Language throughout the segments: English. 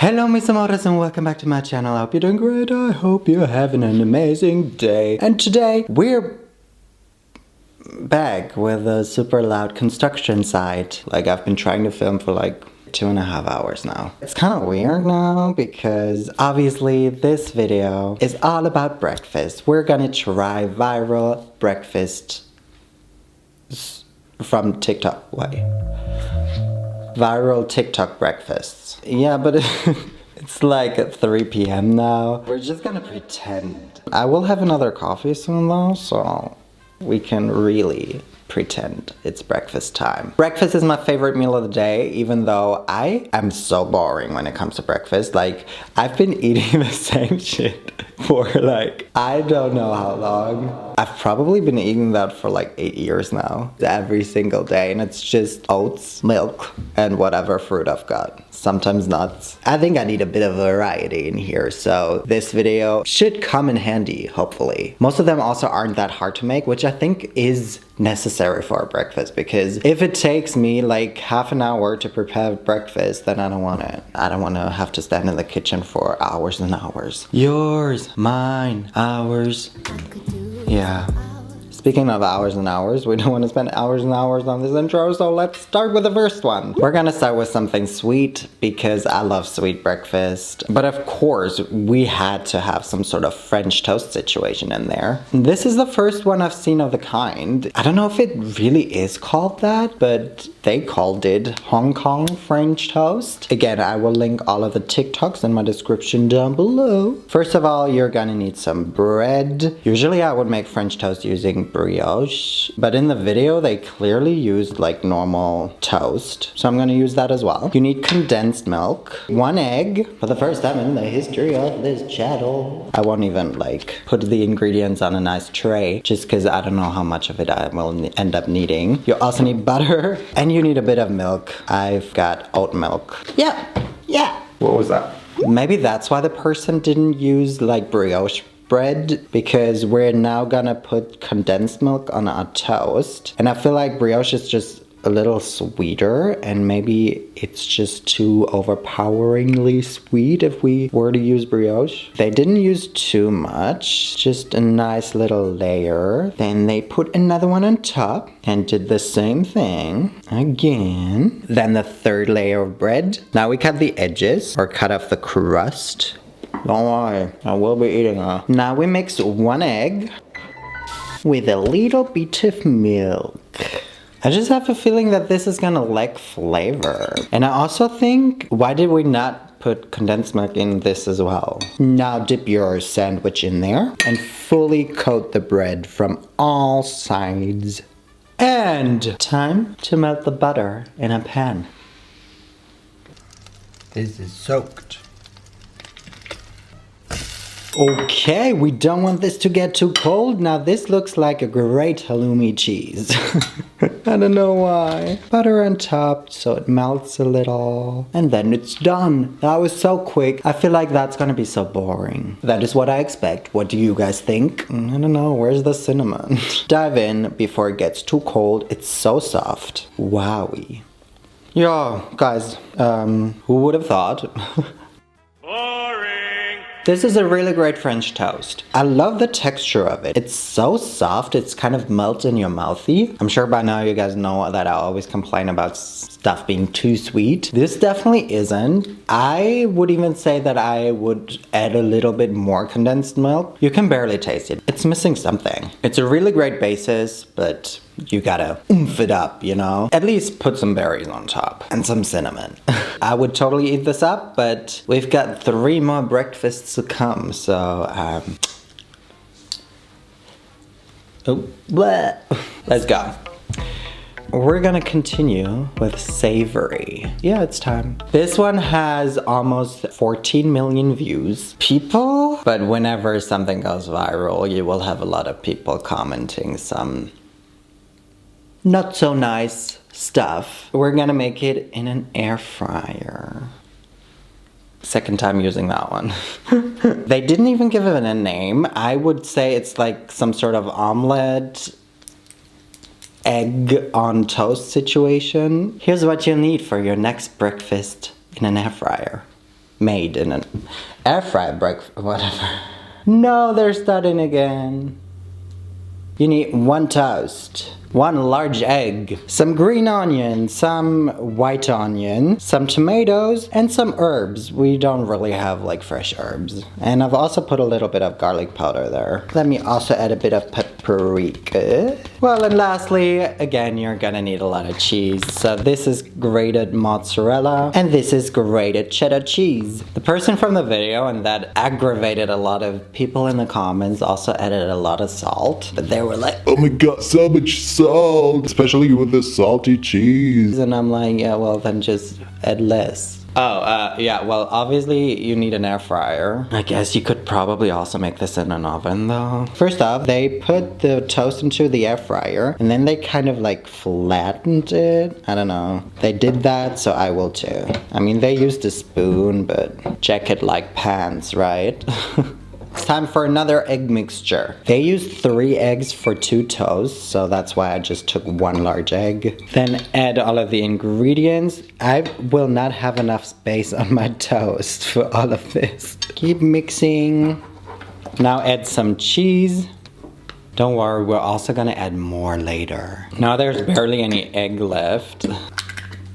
Hello mis amores and welcome back to my channel. I hope you're doing great. I hope you're having an amazing day. And today we're back with a super loud construction site. Like I've been trying to film for like 2.5 hours now. It's kind of weird now because obviously this video is all about breakfast. We're gonna try viral breakfast from TikTok. Wait. Viral TikTok breakfasts. Yeah, but it's like at 3 p.m. now. We're just gonna pretend. I will have another coffee soon though, so we can really pretend it's breakfast time. Breakfast is my favorite meal of the day, even though I am so boring when it comes to breakfast. Like, I've been eating the same shit for like, I don't know how long. I've probably been eating that for like 8 years now, every single day, and it's just oats, milk, and whatever fruit I've got. Sometimes nuts. I think I need a bit of variety in here, so this video should come in handy, hopefully. Most of them also aren't that hard to make, which I think is necessary for a breakfast, because if it takes me like half an hour to prepare breakfast, then I don't want it. I don't want to have to stand in the kitchen for hours and hours. Yours, mine, ours. Yeah. Speaking of hours and hours, we don't want to spend hours and hours on this intro, so let's start with the first one. We're gonna start with something sweet because I love sweet breakfast. But of course, we had to have some sort of French toast situation in there. This is the first one I've seen of the kind. I don't know if it really is called that, but they called it Hong Kong French toast. Again, I will link all of the TikToks in my description down below. First of all, you're gonna need some bread. Usually I would make French toast using brioche, but in the video they clearly used like normal toast, so I'm gonna use that as well. You need condensed milk, 1 egg, for the first time in the history of this channel. I won't even like put the ingredients on a nice tray just because I don't know how much of it I will end up needing. You also need butter and you need a bit of milk. I've got oat milk. Yeah. What was that? Maybe that's why the person didn't use like brioche bread, because we're now gonna put condensed milk on our toast, and I feel like brioche is just a little sweeter, and maybe it's just too overpoweringly sweet if we were to use brioche. They didn't use too much, just a nice little layer. Then they put another one on top and did the same thing again. Then the third layer of bread. Now we cut the edges or cut off the crust. Don't worry, I will be eating it. Now we mix 1 egg with a little bit of milk. I just have a feeling that this is gonna lack flavor. And I also think, why did we not put condensed milk in this as well? Now dip your sandwich in there and fully coat the bread from all sides. And time to melt the butter in a pan. This is soaked. Okay, we don't want this to get too cold. Now this looks like a great halloumi cheese. I don't know why. Butter on top so it melts a little. And then it's done. That was so quick. I feel like that's gonna be so boring. That is what I expect. What do you guys think? I don't know, where's the cinnamon? Dive in before it gets too cold. It's so soft. Wowie. Yo, guys, who would have thought? This is a really great French toast. I love the texture of it. It's so soft, it's kind of melts in your mouthy. I'm sure by now you guys know that I always complain about stuff being too sweet. This definitely isn't. I would even say that I would add a little bit more condensed milk. You can barely taste it. It's missing something. It's a really great basis, but you gotta oomph it up, you know? At least put some berries on top and some cinnamon. I would totally eat this up, but we've got 3 more breakfasts to come, so let's go. We're gonna continue with savory. Yeah, it's time. This one has almost 14 million views. People, but whenever something goes viral, you will have a lot of people commenting some not so nice stuff. We're gonna make it in an air fryer. Second time using that one. They didn't even give it a name. I would say it's like some sort of omelet, egg on toast situation. Here's what you'll need for your next breakfast in an air fryer. made in an air fryer breakfast, whatever. No, they're starting again. You need 1 toast, 1 large egg, some green onion, some white onion, some tomatoes, and some herbs. We don't really have like fresh herbs. And I've also put a little bit of garlic powder there. Let me also add a bit of paprika. Well, and lastly, again, you're gonna need a lot of cheese. So this is grated mozzarella, and this is grated cheddar cheese. The person from the video, and that aggravated a lot of people in the comments, also added a lot of salt. But they were like, oh my god, so much salt, especially with the salty cheese. And I'm like, yeah, well then just add less. Oh, yeah, well obviously you need an air fryer. I guess you could probably also make this in an oven though. First off, they put the toast into the air fryer and then they kind of like flattened it. I don't know. They did that, so I will too. I mean, they used a spoon, but jacket like pants, right? It's time for another egg mixture. They used 3 eggs for 2 toasts, so that's why I just took 1 large egg. Then add all of the ingredients. I will not have enough space on my toast for all of this. Keep mixing. Now add some cheese. Don't worry, we're also gonna add more later. Now there's barely any egg left.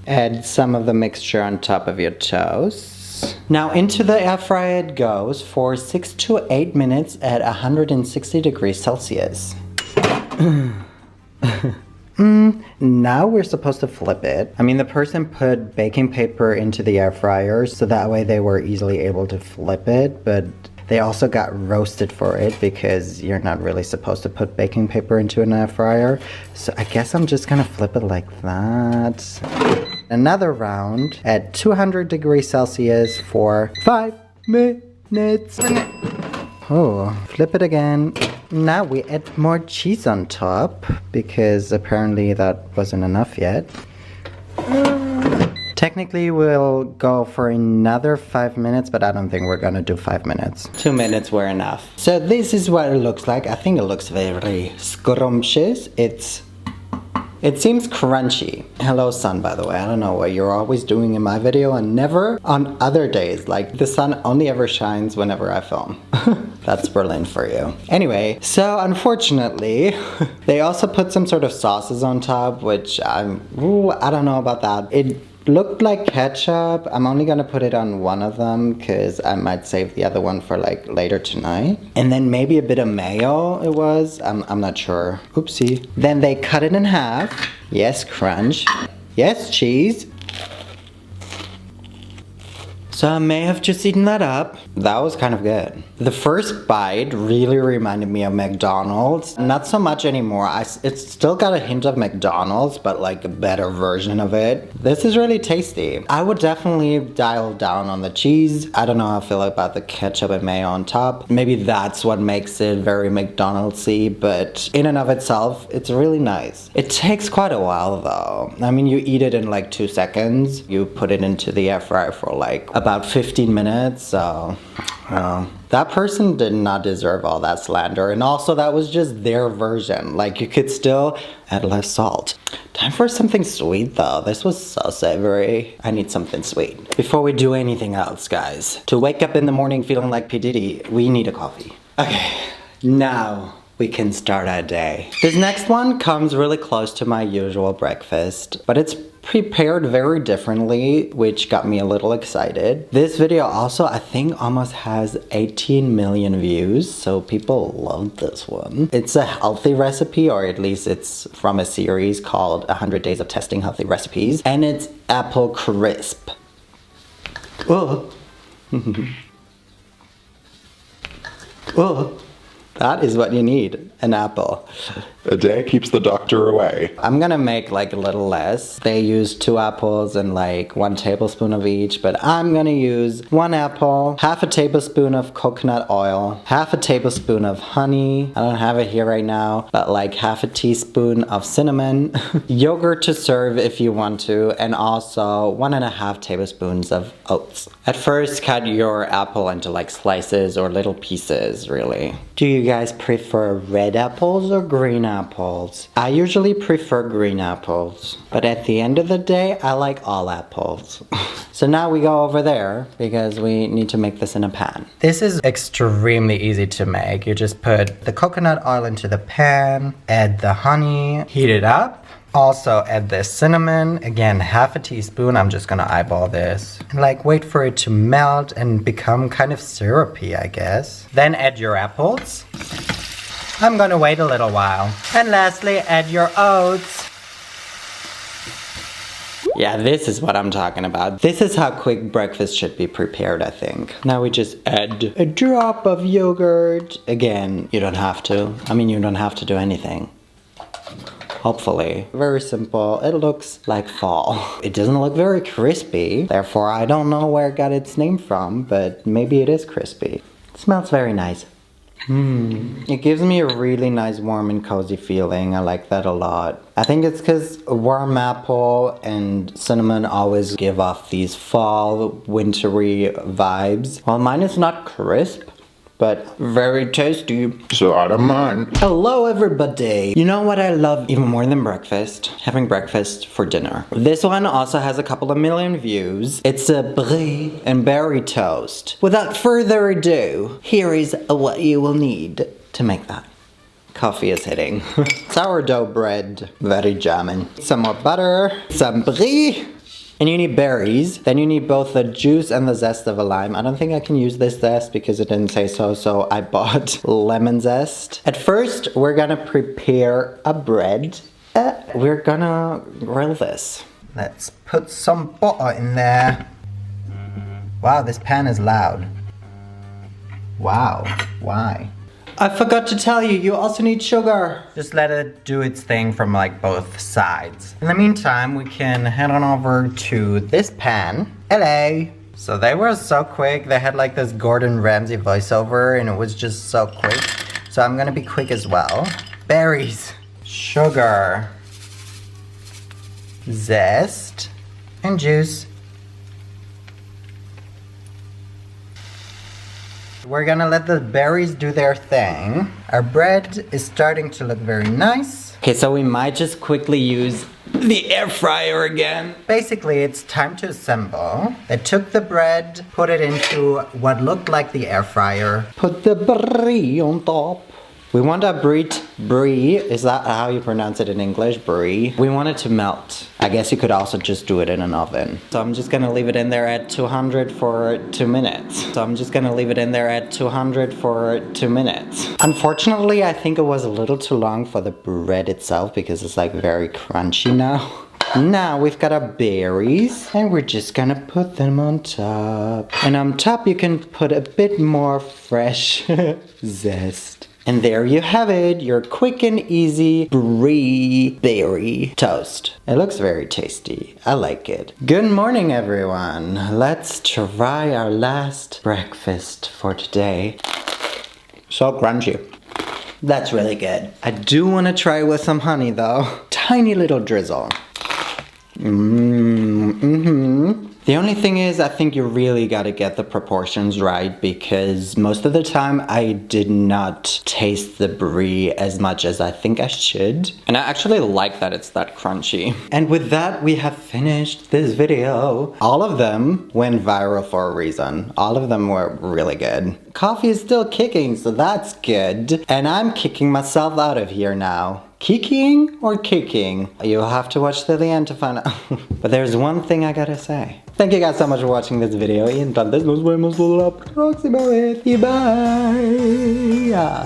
Add some of the mixture on top of your toast. Now into the air fryer it goes for 6 to 8 minutes at 160 degrees Celsius. Now we're supposed to flip it. I mean, the person put baking paper into the air fryer so that way they were easily able to flip it, but they also got roasted for it because you're not really supposed to put baking paper into an air fryer. So I guess I'm just gonna flip it like that. Another round at 200 degrees Celsius for 5 minutes. Oh, flip it again. Now we add more cheese on top because apparently that wasn't enough yet. Technically we'll go for another 5 minutes, but I don't think we're gonna do 5 minutes. 2 minutes were enough. So this is what it looks like. I think it looks very scrumptious. It seems crunchy. Hello sun, by the way. I don't know what you're always doing in my video and never on other days. Like the sun only ever shines whenever I film. That's Berlin for you. Anyway, so unfortunately, they also put some sort of sauces on top, which I don't know about that. It looked like ketchup. I'm only gonna put it on one of them because I might save the other one for like later tonight. And then maybe a bit of mayo it was. I'm not sure. Oopsie. Then they cut it in half. Yes, crunch. Yes, cheese. So I may have just eaten that up. That was kind of good. The first bite really reminded me of McDonald's. Not so much anymore. It's still got a hint of McDonald's, but like a better version of it. This is really tasty. I would definitely dial down on the cheese. I don't know how I feel about the ketchup and mayo on top. Maybe that's what makes it very McDonald's-y, but in and of itself, it's really nice. It takes quite a while though. I mean, you eat it in like 2 seconds. You put it into the air fryer for like about 15 minutes, so that person did not deserve all that slander, and also that was just their version. Like, you could still add less salt. Time for something sweet though. This was so savory. I need something sweet. Before we do anything else, guys, to wake up in the morning feeling like P. Diddy, we need a coffee. Okay, now we can start our day. This next one comes really close to my usual breakfast, but it's prepared very differently, which got me a little excited. This video also, I think, almost has 18 million views, so people love this one. It's a healthy recipe, or at least it's from a series called 100 Days of Testing Healthy Recipes, and it's apple crisp. Oh. Oh. That is what you need, an apple. A day keeps the doctor away. I'm gonna make like a little less. They use 2 apples and like 1 tablespoon of each, but I'm gonna use 1 apple, half a tablespoon of coconut oil, half a tablespoon of honey. I don't have it here right now, but like half a teaspoon of cinnamon, yogurt to serve if you want to, and also 1.5 tablespoons of oats. At first, cut your apple into like slices or little pieces, really. Do you guys prefer red apples or green apples? I usually prefer green apples, but at the end of the day, I like all apples. So now we go over there because we need to make this in a pan. This is extremely easy to make. You just put the coconut oil into the pan, add the honey, heat it up. Also add the cinnamon, again half a teaspoon. I'm just gonna eyeball this. And like wait for it to melt and become kind of syrupy, I guess. Then add your apples. I'm gonna wait a little while. And lastly, add your oats. Yeah, this is what I'm talking about. This is how quick breakfast should be prepared, I think. Now we just add a drop of yogurt. Again, you don't have to. I mean, you don't have to do anything. Hopefully. Very simple. It looks like fall. It doesn't look very crispy. Therefore, I don't know where it got its name from, but maybe it is crispy. It smells very nice. It gives me a really nice warm and cozy feeling. I like that a lot. I think it's because warm apple and cinnamon always give off these fall, wintry vibes. Well, mine is not crisp, but very tasty. So I don't mind. Hello everybody! You know what I love even more than breakfast? Having breakfast for dinner. This one also has a couple of million views. It's a brie and berry toast. Without further ado, here is what you will need to make that. Coffee is hitting. Sourdough bread, very jamming. Some more butter, some brie. And you need berries. Then you need both the juice and the zest of a lime. I don't think I can use this zest because it didn't say so, so I bought lemon zest. At first, we're gonna prepare a bread. We're gonna grill this. Let's put some butter in there. Wow, this pan is loud. Wow, why? I forgot to tell you, you also need sugar. Just let it do its thing from like both sides. In the meantime, we can head on over to this pan. Hello. So they were so quick. They had like this Gordon Ramsay voiceover and it was just so quick. So I'm gonna be quick as well. Berries, sugar, zest, and juice. We're gonna let the berries do their thing. Our bread is starting to look very nice. Okay, so we might just quickly use the air fryer again. Basically, it's time to assemble. I took the bread, put it into what looked like the air fryer. Put the brie on top. We want our brie, is that how you pronounce it in English? Brie. We want it to melt. I guess you could also just do it in an oven. So I'm just gonna leave it in there at 200 for 2 minutes. Unfortunately, I think it was a little too long for the bread itself because it's like very crunchy now. Now we've got our berries and we're just gonna put them on top. And on top you can put a bit more fresh zest. And there you have it, your quick and easy brie berry toast. It looks very tasty. I like it. Good morning, everyone. Let's try our last breakfast for today. So crunchy. That's really good. I do want to try with some honey though. Tiny little drizzle. The only thing is, I think you really gotta get the proportions right because most of the time I did not taste the brie as much as I think I should. And I actually like that it's that crunchy. And with that, we have finished this video. All of them went viral for a reason. All of them were really good. Coffee is still kicking, so that's good. And I'm kicking myself out of here now. Kicking or kicking? You'll have to watch till the end to find out. But there's one thing I gotta say. Thank you guys so much for watching this video. Y entonces nos vemos la próxima vez. Y bye.